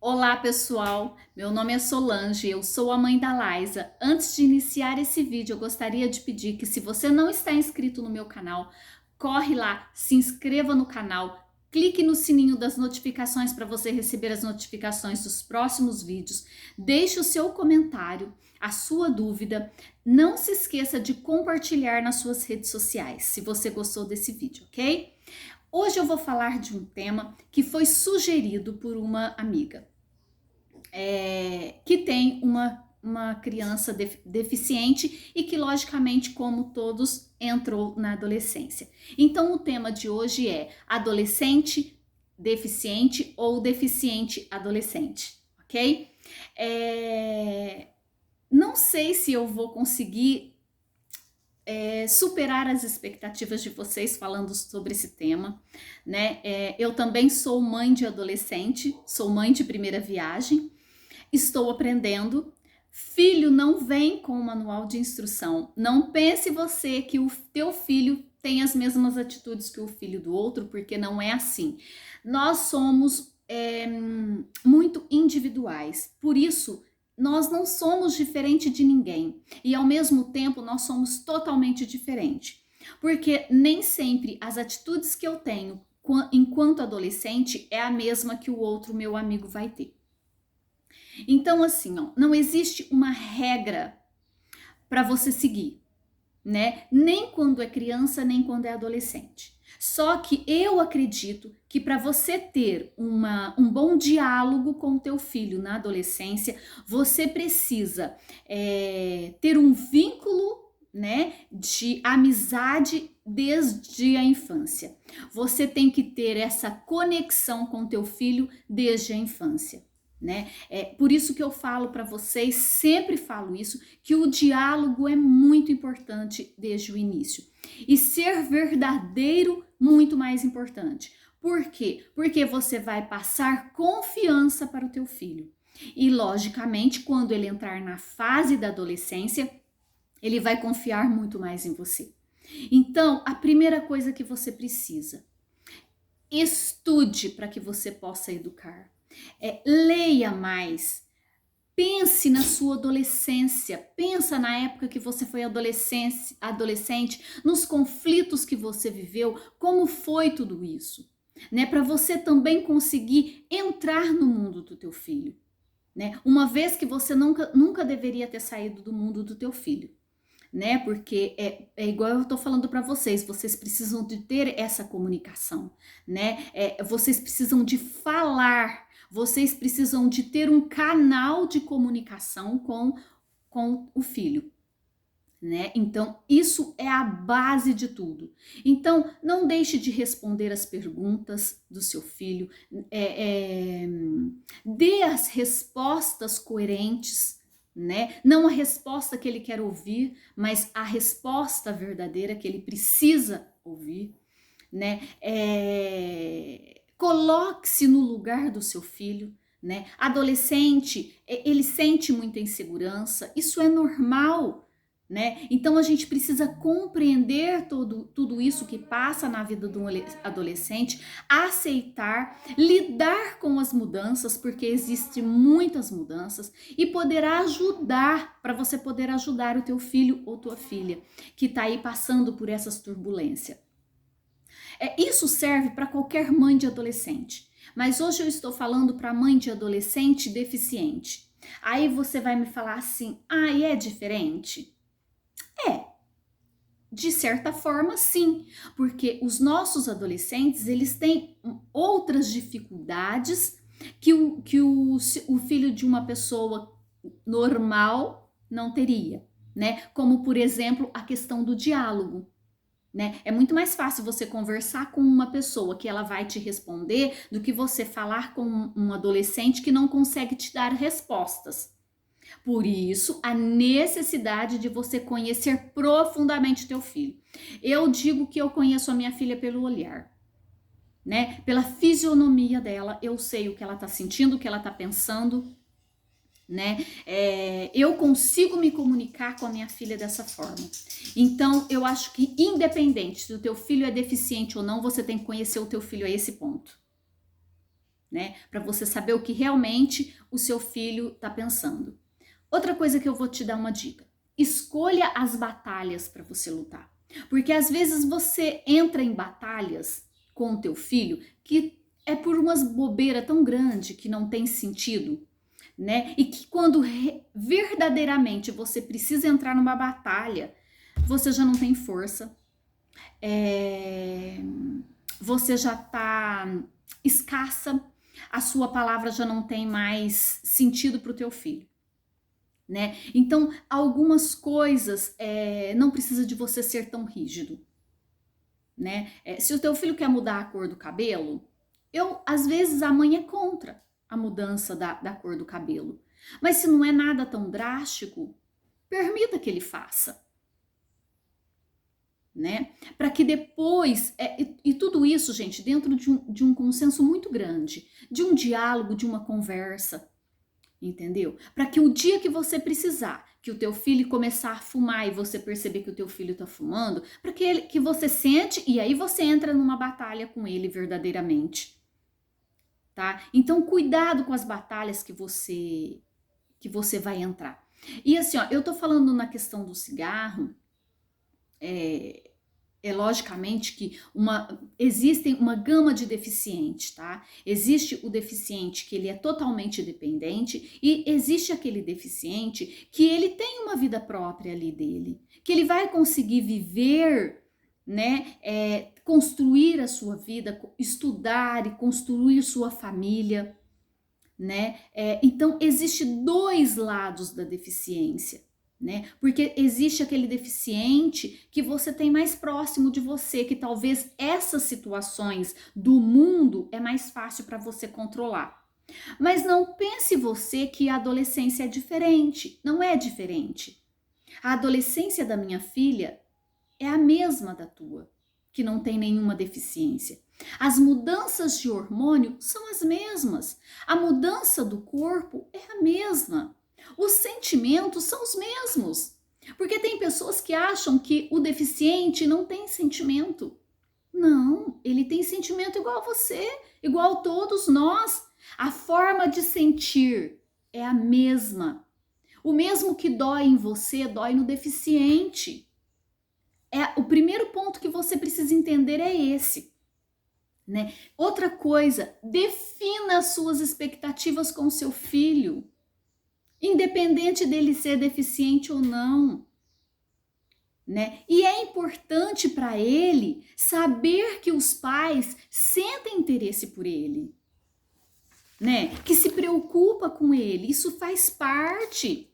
Olá pessoal, meu nome é Solange, eu sou a mãe da Laisa. Antes de iniciar esse vídeo, eu gostaria de pedir que se você não está inscrito no meu canal, corre lá, se inscreva no canal, clique no sininho das notificações para você receber as notificações dos próximos vídeos, deixe o seu comentário, a sua dúvida, não se esqueça de compartilhar nas suas redes sociais, se você gostou desse vídeo, ok? Hoje eu vou falar de um tema que foi sugerido por uma amiga que tem uma criança deficiente e que, logicamente, como todos, entrou na adolescência. Então, o tema de hoje é adolescente deficiente ou deficiente adolescente, ok? Não sei se eu vou conseguir superar as expectativas de vocês falando sobre esse tema, né? Eu também sou mãe de adolescente, sou mãe de primeira viagem. Estou aprendendo. Filho não vem com o manual de instrução. Não pense você que o teu filho tem as mesmas atitudes que o filho do outro, porque não é assim. Nós somos muito individuais. Por isso, nós não somos diferente de ninguém. E ao mesmo tempo, nós somos totalmente diferente. Porque nem sempre as atitudes que eu tenho enquanto adolescente é a mesma que o outro meu amigo vai ter. Então, assim, ó, não existe uma regra para você seguir, né? Nem quando é criança, nem quando é adolescente. Só que eu acredito que para você ter um bom diálogo com o teu filho na adolescência, você precisa ter um vínculo, né, de amizade desde a infância. Você tem que ter essa conexão com o teu filho desde a infância. Né? Por isso que eu falo para vocês, sempre falo isso, que o diálogo é muito importante desde o início. E ser verdadeiro, muito mais importante. Por quê? Porque você vai passar confiança para o teu filho. E, logicamente, quando ele entrar na fase da adolescência, ele vai confiar muito mais em você. Então, a primeira coisa que você precisa, estude para que você possa educar. Leia mais, pense na sua adolescência, pensa na época que você foi adolescente, nos conflitos que você viveu, como foi tudo isso, né? Para você também conseguir entrar no mundo do teu filho, né? Uma vez que você nunca deveria ter saído do mundo do teu filho, né? Porque é igual eu tô falando para vocês, vocês precisam de ter essa comunicação, né? Vocês precisam de falar, vocês precisam de ter um canal de comunicação com o filho, né? Então, isso é a base de tudo. Então, não deixe de responder as perguntas do seu filho, dê as respostas coerentes, né? Não a resposta que ele quer ouvir, mas a resposta verdadeira que ele precisa ouvir, né? Coloque-se no lugar do seu filho, né? Adolescente, ele sente muita insegurança, isso é normal, né? Então a gente precisa compreender tudo isso que passa na vida de um adolescente, aceitar, lidar com as mudanças, porque existem muitas mudanças, e poder ajudar, para você poder ajudar o teu filho ou tua filha que está aí passando por essas turbulências. Isso serve para qualquer mãe de adolescente, mas hoje eu estou falando para mãe de adolescente deficiente. Aí você vai me falar assim, é diferente? De certa forma, sim, porque os nossos adolescentes, eles têm outras dificuldades que o filho de uma pessoa normal não teria, né? Como, por exemplo, a questão do diálogo, né? É muito mais fácil você conversar com uma pessoa que ela vai te responder do que você falar com um adolescente que não consegue te dar respostas. Por isso, a necessidade de você conhecer profundamente teu filho. Eu digo que eu conheço a minha filha pelo olhar, né? Pela fisionomia dela, eu sei o que ela tá sentindo, o que ela tá pensando, né? Eu consigo me comunicar com a minha filha dessa forma. Então, eu acho que independente se o teu filho é deficiente ou não, você tem que conhecer o teu filho a esse ponto. né? Para você saber o que realmente o seu filho tá pensando. Outra coisa que eu vou te dar uma dica: escolha as batalhas para você lutar. Porque às vezes você entra em batalhas com o teu filho que é por umas bobeira tão grande que não tem sentido, né? E que quando verdadeiramente você precisa entrar numa batalha, você já não tem força, você já tá escassa, a sua palavra já não tem mais sentido para o teu filho, né? Então, algumas coisas não precisa de você ser tão rígido, né? Se o teu filho quer mudar a cor do cabelo, às vezes a mãe é contra a mudança da cor do cabelo. Mas se não é nada tão drástico, permita que ele faça, né? Para que depois, e tudo isso, gente, dentro de um consenso muito grande, de um diálogo, de uma conversa, entendeu? Para que o dia que você precisar, que o teu filho começar a fumar e você perceber que o teu filho tá fumando, para que você sente e aí você entra numa batalha com ele verdadeiramente, tá? Então cuidado com as batalhas que você vai entrar. E assim, ó, eu tô falando na questão do cigarro, logicamente que existem uma gama de deficientes, tá? Existe o deficiente que ele é totalmente dependente e existe aquele deficiente que ele tem uma vida própria ali dele, que ele vai conseguir viver, né? Construir a sua vida, estudar e construir sua família, né? Então, existe dois lados da deficiência, né? Porque existe aquele deficiente que você tem mais próximo de você, que talvez essas situações do mundo é mais fácil para você controlar. Mas não pense você que a adolescência é diferente. Não é diferente. A adolescência da minha filha é a mesma da tua, que não tem nenhuma deficiência. As mudanças de hormônio são as mesmas. A mudança do corpo é a mesma. Os sentimentos são os mesmos. Porque tem pessoas que acham que o deficiente não tem sentimento. Não, ele tem sentimento igual a você, igual a todos nós. A forma de sentir é a mesma. O mesmo que dói em você, dói no deficiente. O primeiro ponto que você precisa entender é esse, né? Outra coisa, defina as suas expectativas com o seu filho, independente dele ser deficiente ou não, né? E é importante para ele saber que os pais sentem interesse por ele, né? Que se preocupa com ele, isso faz parte.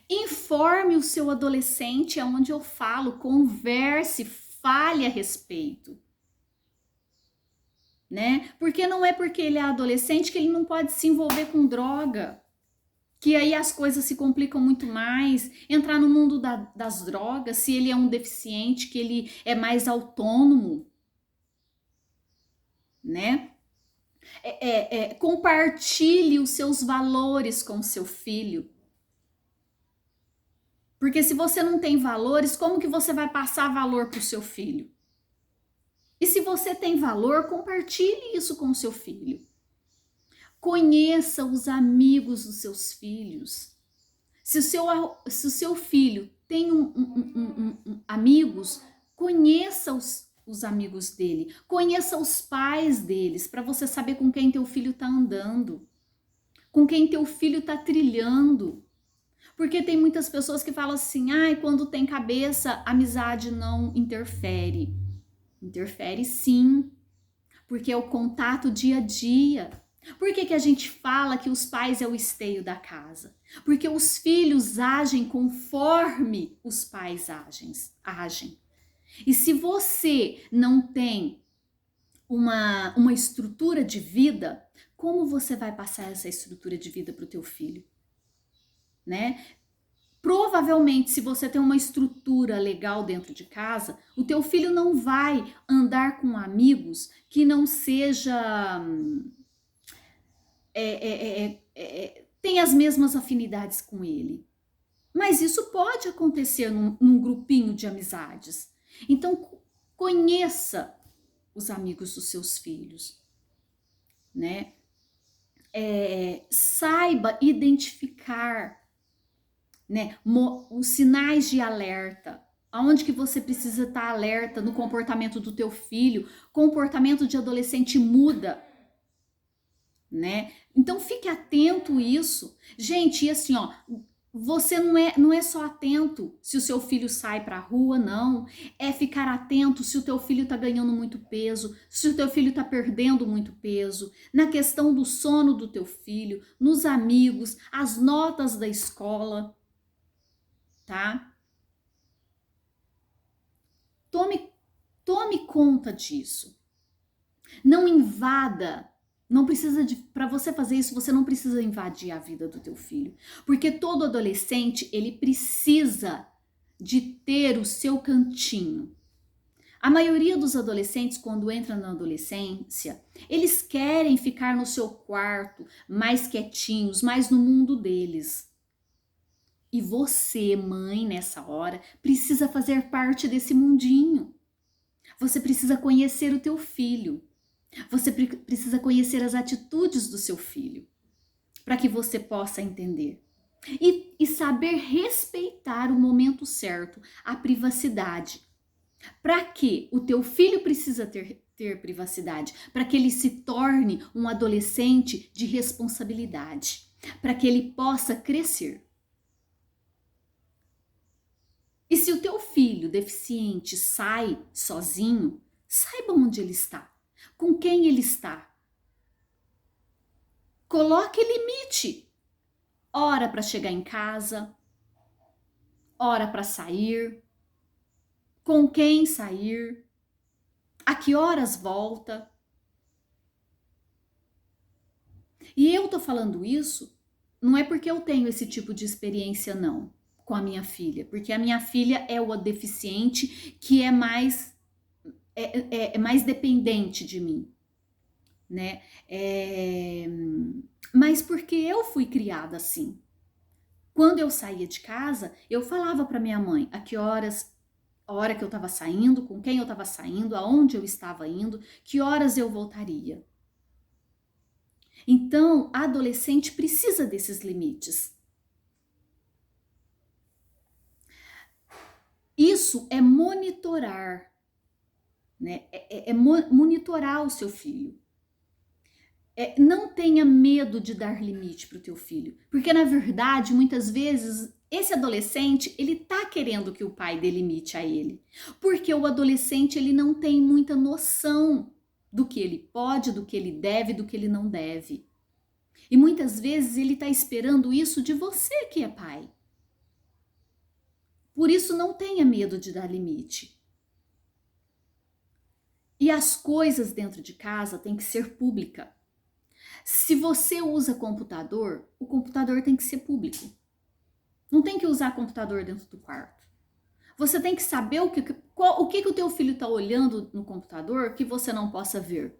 Informe o seu adolescente, é onde eu falo, converse, fale a respeito, né? Porque não é porque ele é adolescente que ele não pode se envolver com droga, que aí as coisas se complicam muito mais, entrar no mundo das drogas, se ele é um deficiente, que ele é mais autônomo, né? Compartilhe os seus valores com seu filho. Porque se você não tem valores, como que você vai passar valor para o seu filho? E se você tem valor, compartilhe isso com o seu filho. Conheça os amigos dos seus filhos. Se o seu filho tem amigos, conheça os amigos dele. Conheça os pais deles, para você saber com quem teu filho está andando. Com quem teu filho está trilhando. Porque tem muitas pessoas que falam assim, quando tem cabeça, amizade não interfere. Interfere sim, porque é o contato dia a dia. Por que a gente fala que os pais é o esteio da casa? Porque os filhos agem conforme os pais agem. E se você não tem uma estrutura de vida, como você vai passar essa estrutura de vida para o teu filho? Né? Provavelmente, se você tem uma estrutura legal dentro de casa, o teu filho não vai andar com amigos que não seja tem as mesmas afinidades com ele. Mas isso pode acontecer num grupinho de amizades. Então, conheça os amigos dos seus filhos, né? Saiba identificar, né, os sinais de alerta. Aonde que você precisa estar alerta no comportamento do teu filho? Comportamento de adolescente muda, né? Então fique atento a isso. Gente, e assim, ó, você não é só atento se o seu filho sai para a rua, não. É ficar atento se o teu filho tá ganhando muito peso, se o teu filho tá perdendo muito peso, na questão do sono do teu filho, nos amigos, as notas da escola, tá? Tome conta disso. Não invada. Não precisa para você fazer isso, você não precisa invadir a vida do teu filho, porque todo adolescente, ele precisa de ter o seu cantinho. A maioria dos adolescentes, quando entra na adolescência, eles querem ficar no seu quarto, mais quietinhos, mais no mundo deles. E você, mãe, nessa hora, precisa fazer parte desse mundinho. Você precisa conhecer o teu filho. Você precisa conhecer as atitudes do seu filho, para que você possa entender. E saber respeitar o momento certo, a privacidade. Para que o teu filho precisa ter privacidade? Para que ele se torne um adolescente de responsabilidade. Para que ele possa crescer. E se o teu filho deficiente sai sozinho, saiba onde ele está. Com quem ele está. Coloque limite. Hora para chegar em casa, hora para sair, com quem sair, a que horas volta. E eu tô falando isso não é porque eu tenho esse tipo de experiência não com a minha filha, porque a minha filha é o deficiente que é mais mais dependente de mim, né? Mas porque eu fui criada assim. Quando eu saía de casa, eu falava para minha mãe a que horas, a hora que eu estava saindo, com quem eu estava saindo, aonde eu estava indo, que horas eu voltaria. Então, a adolescente precisa desses limites. Isso é monitorar, né? Monitorar o seu filho. Não tenha medo de dar limite para o teu filho, porque na verdade, muitas vezes, esse adolescente, ele tá querendo que o pai dê limite a ele, porque o adolescente, ele não tem muita noção do que ele pode, do que ele deve, do que ele não deve. E muitas vezes ele tá esperando isso de você que é pai. Por isso, não tenha medo de dar limite. E as coisas dentro de casa têm que ser públicas. Se você usa computador, o computador tem que ser público. Não tem que usar computador dentro do quarto. Você tem que saber o que o teu filho está olhando no computador que você não possa ver.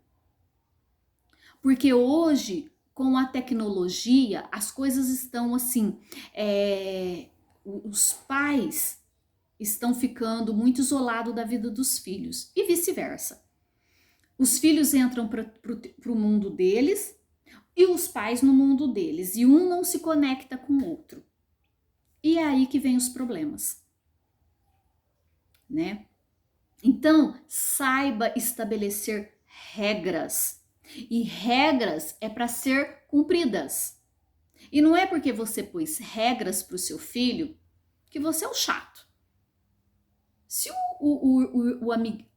Porque hoje, com a tecnologia, as coisas estão assim, os pais estão ficando muito isolados da vida dos filhos e vice-versa. Os filhos entram para o mundo deles e os pais no mundo deles, e um não se conecta com o outro. E é aí que vem os problemas, né? Então, saiba estabelecer regras. E regras é para ser cumpridas. E não é porque você pôs regras para o seu filho que você é o chato. Se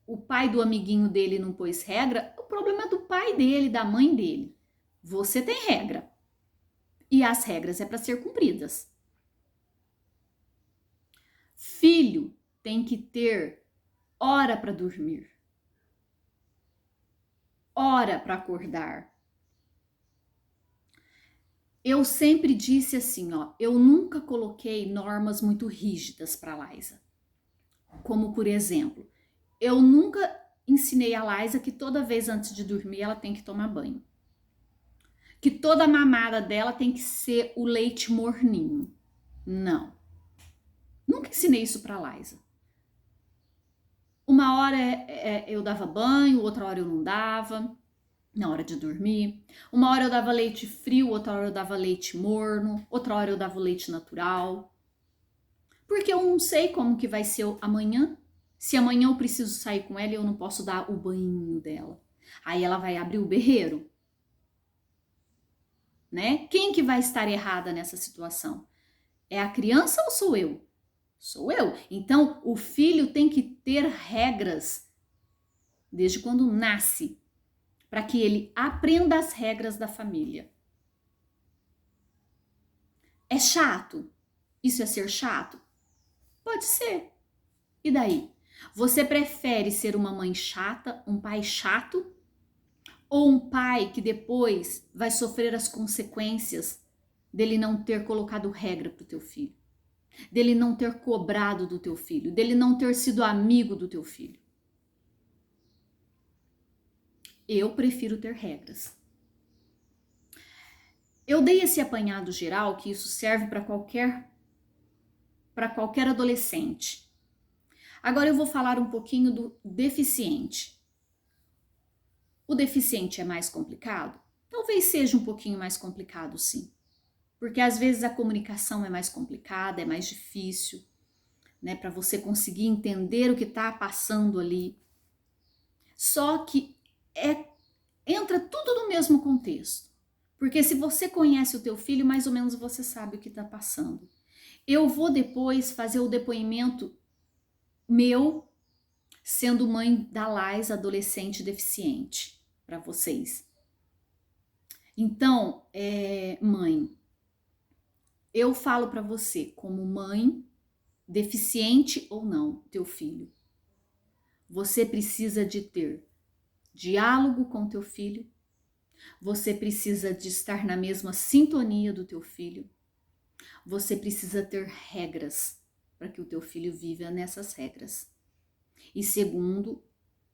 o pai do amiguinho dele não pôs regra, o problema é do pai dele, da mãe dele. Você tem regra. E as regras é para ser cumpridas. Filho tem que ter hora para dormir, hora para acordar. Eu sempre disse assim, ó, eu nunca coloquei normas muito rígidas para a Laísa. Como, por exemplo, eu nunca ensinei a Laísa que toda vez antes de dormir ela tem que tomar banho. Que toda mamada dela tem que ser o leite morninho. Não. Nunca ensinei isso para a Laísa. Uma hora eu dava banho, outra hora eu não dava. na hora de dormir. Uma hora eu dava leite frio, outra hora eu dava leite morno, outra hora eu dava leite natural. Porque eu não sei como que vai ser amanhã. Se amanhã eu preciso sair com ela e eu não posso dar o banho dela. Aí ela vai abrir o berreiro, né? Quem que vai estar errada nessa situação? É a criança ou sou eu? Sou eu. Então, o filho tem que ter regras desde quando nasce, para que ele aprenda as regras da família. É chato? Isso é ser chato? Pode ser. E daí? Você prefere ser uma mãe chata, um pai chato? Ou um pai que depois vai sofrer as consequências dele não ter colocado regra para o teu filho? Dele não ter cobrado do teu filho? Dele não ter sido amigo do teu filho? Eu prefiro ter regras. Eu dei esse apanhado geral que isso serve para qualquer adolescente. Agora eu vou falar um pouquinho do deficiente. O deficiente é mais complicado? Talvez seja um pouquinho mais complicado, sim. Porque às vezes a comunicação é mais complicada, é mais difícil, né, para você conseguir entender o que está passando ali. Só que entra tudo no mesmo contexto. Porque se você conhece o teu filho, mais ou menos você sabe o que está passando. Eu vou depois fazer o depoimento meu, sendo mãe da Lais, adolescente deficiente, para vocês. Então, mãe, eu falo para você, como mãe, deficiente ou não, teu filho, você precisa de ter diálogo com teu filho, você precisa de estar na mesma sintonia do teu filho, você precisa ter regras para que o teu filho viva nessas regras. E segundo,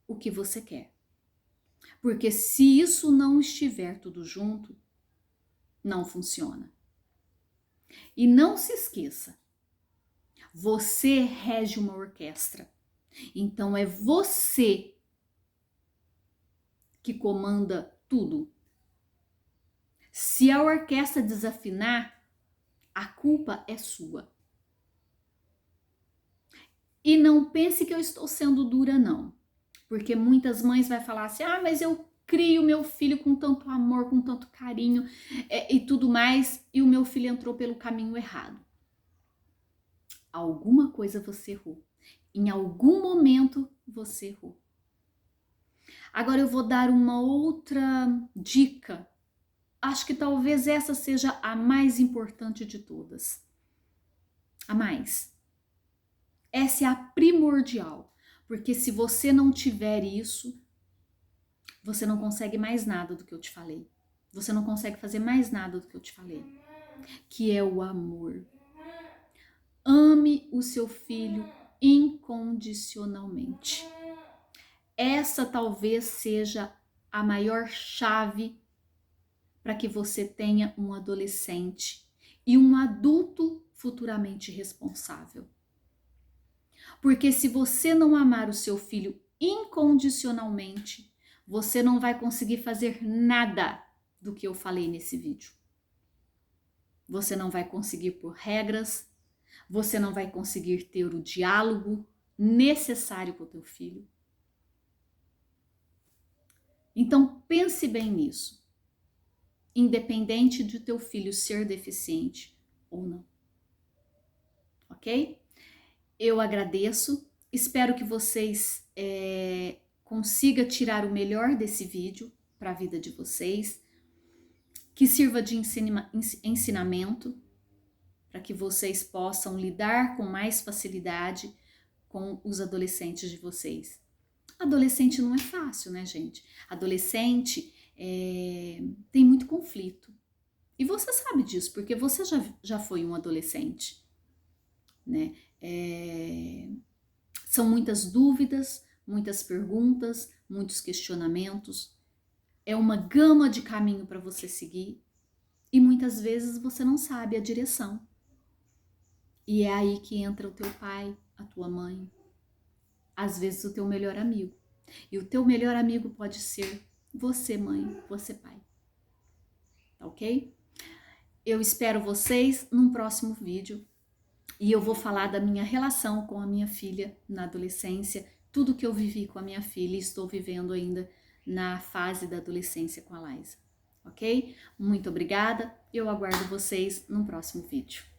o que você quer. Porque se isso não estiver tudo junto, não funciona. E não se esqueça, você rege uma orquestra. Então é você que comanda tudo. Se a orquestra desafinar, a culpa é sua. E não pense que eu estou sendo dura, não. Porque muitas mães vão falar assim, mas eu crio meu filho com tanto amor, com tanto carinho e tudo mais, e o meu filho entrou pelo caminho errado. Alguma coisa você errou. Em algum momento você errou. Agora eu vou dar uma outra dica. Acho que talvez essa seja a mais importante de todas. A mais. Essa é a primordial. Porque se você não tiver isso, você não consegue mais nada do que eu te falei. Você não consegue fazer mais nada do que eu te falei. Que é o amor. Ame o seu filho incondicionalmente. Essa talvez seja a maior chave para que você tenha um adolescente e um adulto futuramente responsável. Porque se você não amar o seu filho incondicionalmente, você não vai conseguir fazer nada do que eu falei nesse vídeo. Você não vai conseguir pôr regras, você não vai conseguir ter o diálogo necessário com o teu filho. Então pense bem nisso, independente de teu filho ser deficiente ou não, ok? Eu agradeço, espero que vocês consigam tirar o melhor desse vídeo para a vida de vocês, que sirva de ensinamento para que vocês possam lidar com mais facilidade com os adolescentes de vocês. Adolescente não é fácil, né, gente? Adolescente tem muito conflito. E você sabe disso, porque você já foi um adolescente, né? São muitas dúvidas, muitas perguntas, muitos questionamentos. É uma gama de caminho para você seguir e muitas vezes você não sabe a direção. E é aí que entra o teu pai, a tua mãe, às vezes o teu melhor amigo. E o teu melhor amigo pode ser você mãe, você pai. Tá ok? Eu espero vocês num próximo vídeo e eu vou falar da minha relação com a minha filha na adolescência, tudo que eu vivi com a minha filha e estou vivendo ainda na fase da adolescência com a Laísa, ok? Muito obrigada, eu aguardo vocês num próximo vídeo.